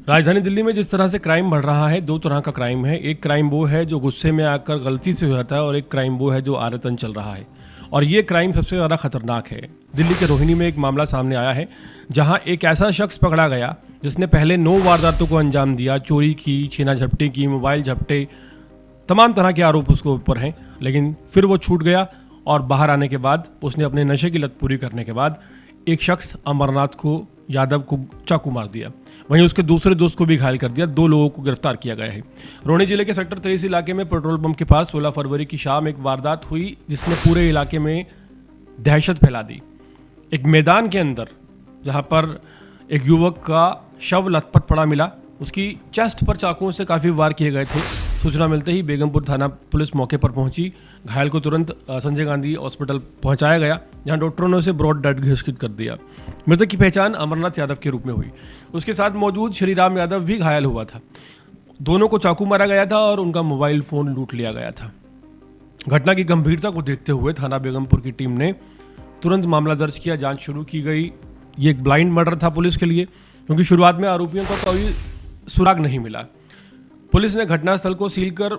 राजधानी दिल्ली में जिस तरह से क्राइम बढ़ रहा है, दो तरह का क्राइम है। एक क्राइम वो है जो गुस्से में आकर गलती से हो जाता है और एक क्राइम वो है जो आदतन चल रहा है। और ये क्राइम सबसे ज़्यादा खतरनाक है। दिल्ली के रोहिणी में एक मामला सामने आया है जहां एक ऐसा शख्स पकड़ा गया जिसने पहले 9 वारदातों को अंजाम दिया। चोरी की, छीना झपटी की, मोबाइल झपटे, तमाम तरह के आरोप उसके ऊपर हैं। लेकिन फिर वो छूट गया और बाहर आने के बाद उसने अपने नशे की लत पूरी करने के बाद एक शख्स अमरनाथ यादव को चाकू मार दिया। वहीं उसके दूसरे दोस्त को भी घायल कर दिया। 2 लोगों को गिरफ्तार किया गया है। रोहनी जिले के सेक्टर 23 इलाके में पेट्रोल पंप के पास 16 फरवरी की शाम एक वारदात हुई जिसने पूरे इलाके में दहशत फैला दी। एक मैदान के अंदर जहां पर एक युवक का शव लथपथ पड़ा मिला, उसकी चेस्ट पर चाकुओं से काफ़ी वार किए गए थे। सूचना मिलते ही बेगमपुर थाना पुलिस मौके पर पहुंची। घायल को तुरंत संजय गांधी हॉस्पिटल पहुंचाया गया जहां डॉक्टरों ने उसे ब्रॉड डेड घोषित कर दिया। मृतक की पहचान अमरनाथ यादव के रूप में हुई। उसके साथ मौजूद श्रीराम यादव भी घायल हुआ था। दोनों को चाकू मारा गया था और उनका मोबाइल फ़ोन लूट लिया गया था। घटना की गंभीरता को देखते हुए थाना बेगमपुर की टीम ने तुरंत मामला दर्ज किया, जांच शुरू की गई। ये एक ब्लाइंड मर्डर था पुलिस के लिए, क्योंकि शुरुआत में आरोपियों का कोई सुराग नहीं मिला। पुलिस ने घटनास्थल को सील कर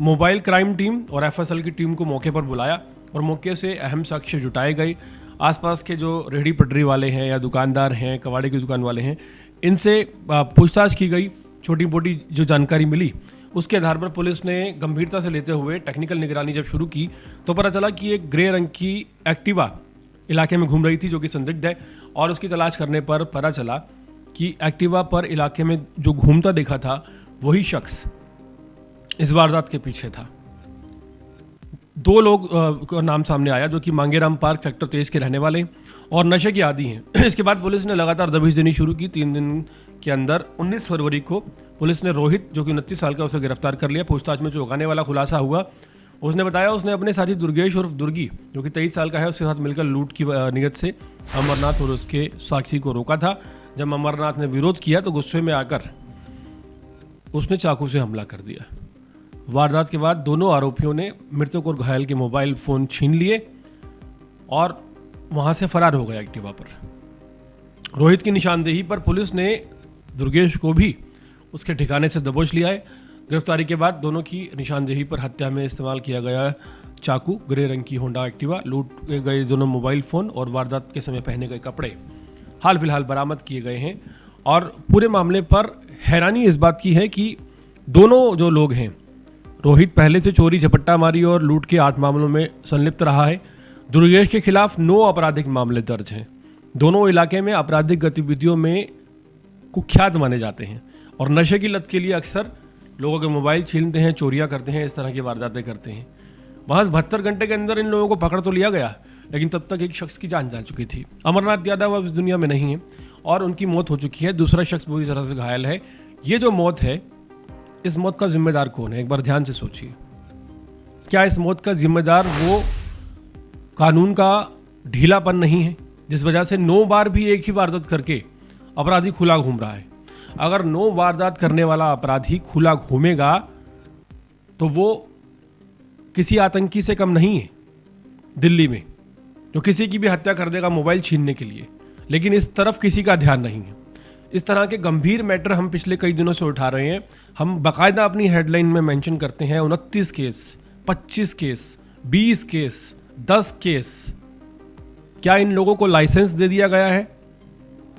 मोबाइल क्राइम टीम और एफएसएल की टीम को मौके पर बुलाया और मौके से अहम साक्ष्य जुटाए गए। आसपास के जो रेहड़ी पटरी वाले हैं या दुकानदार हैं, कबाड़ी की दुकान वाले हैं, इनसे पूछताछ की गई। छोटी मोटी जो जानकारी मिली उसके आधार पर पुलिस ने गंभीरता से लेते हुए टेक्निकल निगरानी जब शुरू की तो पता चला कि एक ग्रे रंग की एक्टिवा इलाके में घूम रही थी जो कि संदिग्ध है। और उसकी तलाश करने पर पता चला कि एक्टिवा पर इलाके में जो घूमता देखा था वही शख्स इस वारदात के पीछे था। 2 लोग का नाम सामने आया जो कि मांगेराम पार्क सेक्टर 23 के रहने वाले और नशे की आदी हैं। इसके बाद पुलिस ने लगातार दबिश देनी शुरू की। 3 दिन के अंदर 19 फरवरी को पुलिस ने रोहित जो कि 29 साल का उसे गिरफ्तार कर लिया। पूछताछ में चौंकाने वाला खुलासा हुआ। उसने बताया उसने अपने साथी दुर्गेश उर्फ दुर्गी जो कि 23 साल का है उसके साथ मिलकर लूट की नियत से अमरनाथ और उसके साथी को रोका था। जब अमरनाथ ने विरोध किया तो गुस्से में आकर उसने चाकू से हमला कर दिया। वारदात के बाद दोनों आरोपियों ने मृतक और घायल के मोबाइल फ़ोन छीन लिए और वहां से फरार हो गया एक्टिवा पर। रोहित की निशानदेही पर पुलिस ने दुर्गेश को भी उसके ठिकाने से दबोच लिया है। गिरफ्तारी के बाद दोनों की निशानदेही पर हत्या में इस्तेमाल किया गया चाकू, ग्रे रंग की होंडा एक्टिवा, लूट गए दोनों मोबाइल फ़ोन और वारदात के समय पहने गए कपड़े हाल फिलहाल बरामद किए गए हैं। और पूरे मामले पर हैरानी इस बात की है कि दोनों जो लोग हैं, रोहित पहले से चोरी, झपट्टा मारी और लूट के 8 मामलों में संलिप्त रहा है। दुर्गेश के खिलाफ 9 आपराधिक मामले दर्ज हैं। दोनों इलाके में आपराधिक गतिविधियों में कुख्यात माने जाते हैं और नशे की लत के लिए अक्सर लोगों के मोबाइल छीनते हैं, चोरियां करते हैं, इस तरह की वारदातें करते हैं। महज 72 घंटे के अंदर इन लोगों को पकड़ तो लिया गया, लेकिन तब तक एक शख्स की जान जा चुकी थी। अमरनाथ यादव अब इस दुनिया में नहीं है और उनकी मौत हो चुकी है। दूसरा शख्स बुरी तरह से घायल है। ये जो मौत है, इस मौत का जिम्मेदार कौन है? एक बार ध्यान से सोचिए। क्या इस मौत का जिम्मेदार वो कानून का ढीलापन नहीं है जिस वजह से 9 बार भी एक ही वारदात करके अपराधी खुला घूम रहा है? अगर 9 वारदात करने वाला अपराधी खुला घूमेगा तो वो किसी आतंकी से कम नहीं है दिल्ली में, जो किसी की भी हत्या कर देगा मोबाइल छीनने के लिए। लेकिन इस तरफ किसी का ध्यान नहीं है। इस तरह के गंभीर मैटर हम पिछले कई दिनों से उठा रहे हैं। हम बाकायदा अपनी हेडलाइन में मेंशन करते हैं 29 केस, 25 केस, 20 केस, 10 केस। क्या इन लोगों को लाइसेंस दे दिया गया है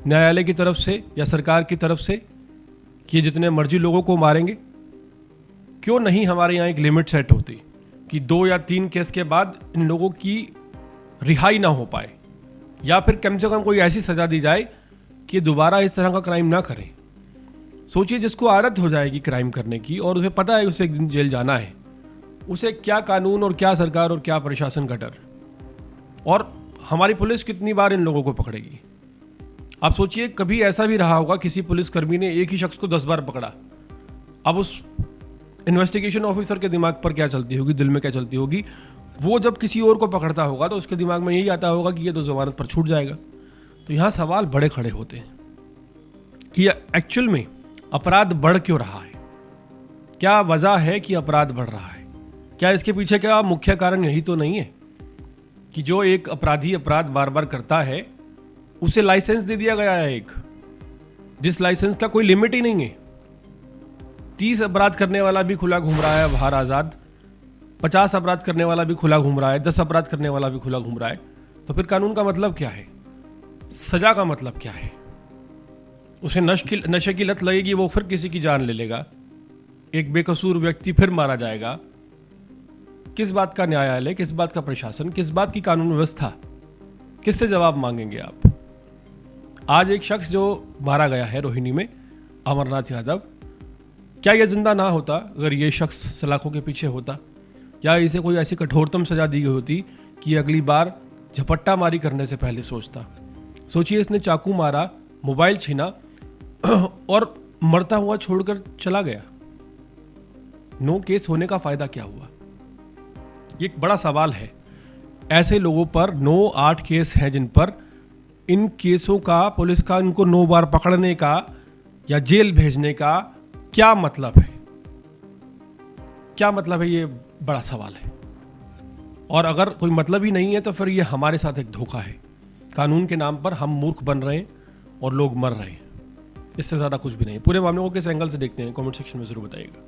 न्यायालय की तरफ से या सरकार की तरफ से कि जितने मर्जी लोगों को मारेंगे? क्यों नहीं हमारे यहाँ एक लिमिट सेट होती कि 2 या 3 केस के बाद इन लोगों की रिहाई ना हो पाए, या फिर कम से कम कोई ऐसी सजा दी जाए कि दोबारा इस तरह का क्राइम ना करें। सोचिए, जिसको आदत हो जाएगी क्राइम करने की और उसे पता है उसे एक दिन जेल जाना है, उसे क्या कानून और क्या सरकार और क्या प्रशासन का डर। और हमारी पुलिस कितनी बार इन लोगों को पकड़ेगी? आप सोचिए, कभी ऐसा भी रहा होगा किसी पुलिसकर्मी ने एक ही शख्स को 10 बार पकड़ा। अब उस इन्वेस्टिगेशन ऑफिसर के दिमाग पर क्या चलती होगी, दिल में क्या चलती होगी? वो जब किसी और को पकड़ता होगा तो उसके दिमाग में यही आता होगा कि ये तो जमानत पर छूट जाएगा। तो यहाँ सवाल बड़े खड़े होते हैं कि एक्चुअल में अपराध बढ़ क्यों रहा है? क्या वजह है कि अपराध बढ़ रहा है? क्या इसके पीछे का मुख्य कारण यही तो नहीं है कि जो एक अपराधी अपराध बार बार करता है उसे लाइसेंस दे दिया गया है एक, जिस लाइसेंस का कोई लिमिट ही नहीं है। 30 अपराध करने वाला भी खुला घूम रहा है बाहर आज़ाद, 50 अपराध करने वाला भी खुला घूम रहा है, 10 अपराध करने वाला भी खुला घूम रहा है। तो फिर कानून का मतलब क्या है? सजा का मतलब क्या है? उसे नशे की लत लगेगी, वो फिर किसी की जान ले लेगा, एक बेकसूर व्यक्ति फिर मारा जाएगा। किस बात का न्यायालय, किस बात का प्रशासन, किस बात की कानून व्यवस्था? किससे जवाब मांगेंगे आप? आज एक शख्स जो मारा गया है रोहिणी में, अमरनाथ यादव, क्या यह जिंदा ना होता अगर ये शख्स सलाखों के पीछे होता, या इसे कोई ऐसी कठोरतम सजा दी गई होती कि अगली बार झपट्टा मारी करने से पहले सोचता। सोचिए, इसने चाकू मारा, मोबाइल छीना और मरता हुआ छोड़कर चला गया। नो केस होने का फायदा क्या हुआ? ये एक बड़ा सवाल है। ऐसे लोगों पर 9-8 केस हैं जिन पर इन केसों का पुलिस का इनको 9 बार पकड़ने का या जेल भेजने का क्या मतलब है? क्या मतलब है? ये बड़ा सवाल है। और अगर कोई मतलब ही नहीं है तो फिर ये हमारे साथ एक धोखा है। कानून के नाम पर हम मूर्ख बन रहे हैं और लोग मर रहे हैं। इससे ज़्यादा कुछ भी नहीं। पूरे मामले को किस एंगल से देखते हैं, कमेंट सेक्शन में ज़रूर बताइएगा।